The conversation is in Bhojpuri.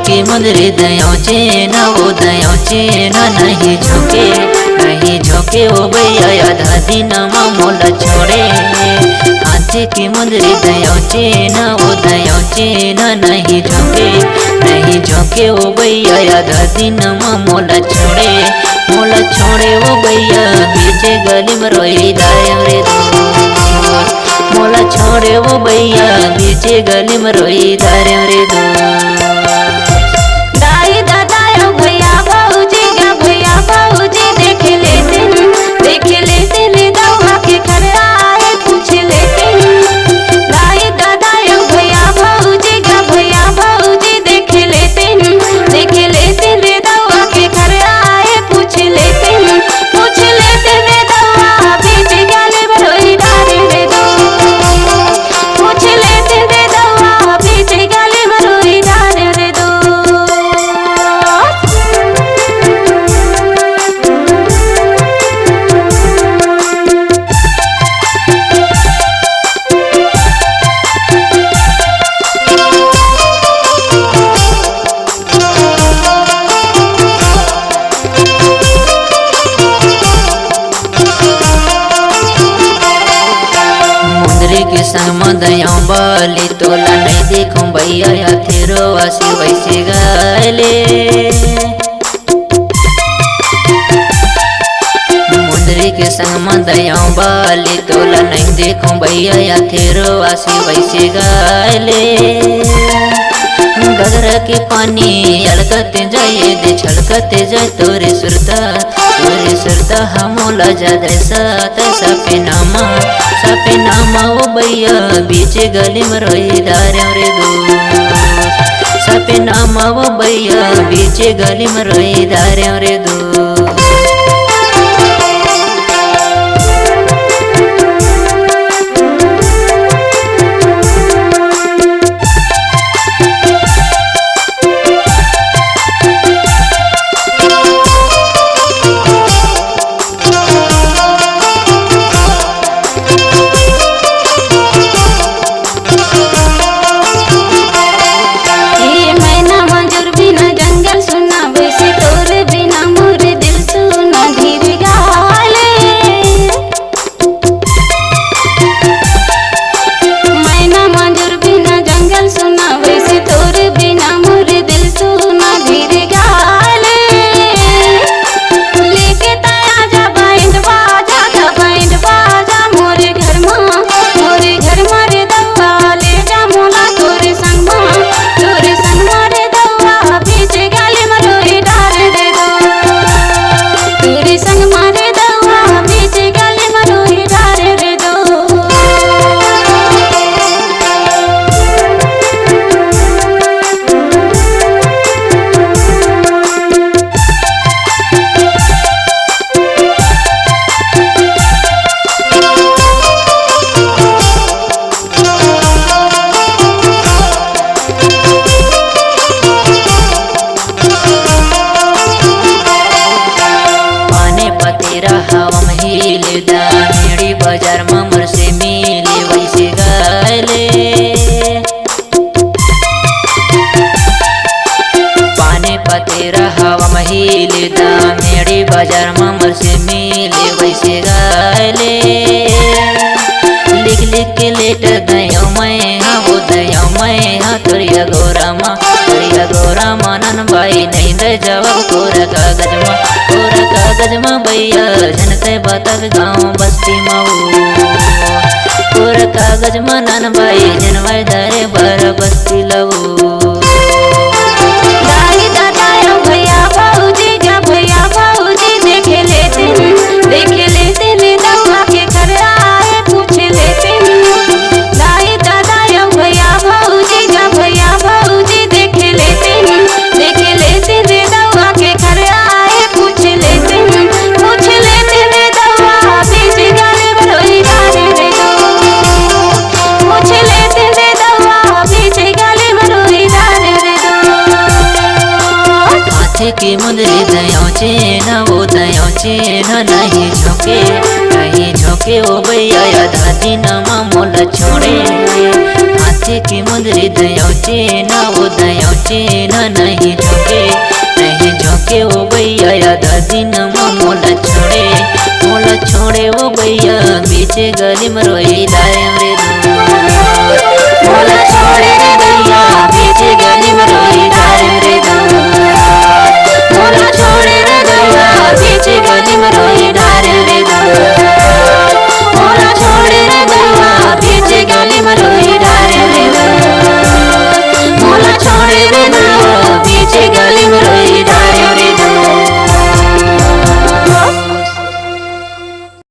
के मुंदरी दयों चेन वो दयों चेन नहीं झोंके ओ भैया आधा दिन मोला छोड़े। हाथे की मुंदरी दयों चेन वो दयों चेन नहीं झोंके ओ भैया आधा दिन मोला छोड़े ओ भैया बीचे गली में रोई दायम रे दोस्त। मोला छोड़े ओ भैया बीचे गली में रोई दायम रे दोस्त। के संग मदयों बाली तोला नहीं देखूं भैया तेरो आसी वैसे गाले। मुंदरी के संग मदयों बाली तोला नहीं देखूं भैया तेरो आसी वैसे गाले। गगरा के पानी अलकते जाए दे छलकते जाए तोरे सुरता हमोला जादे साथ सपे नामा ओ भैया बीचे गली में रोई दारे रे दोस्त। सपे नामा ओ भैया बीचे गली में रोई दारे रे दोस्त। बाजार में मोर से मिले वैसे गाले। पाने पतेरा हवा महिले दा मेरी बाजार में मोर से मिले वैसे गाले। लिख के लेट दयो मैं हाँ वो दयो मैं हाँ तोरिया गोरा मानन भाई नहीं दे जवाब कोरा कागज में भैया जनते बतक गाँव बस्ती मऊ। कोरा कागज में नन भाई जनवाई दारे बार बस्ती लऊ। पूछ लेते न वो दया चैन नहीं झोंके नहीं झोंके ओ भैया आधा दिन मोला छोड़े हाथे के मुंदरी दया चैन वो दया चैन नहीं झोंके ओ भैया आधा दिन मोला छोड़े ओ भैया बीच गली में रोई लाए रे मोला छोड़े रे भैया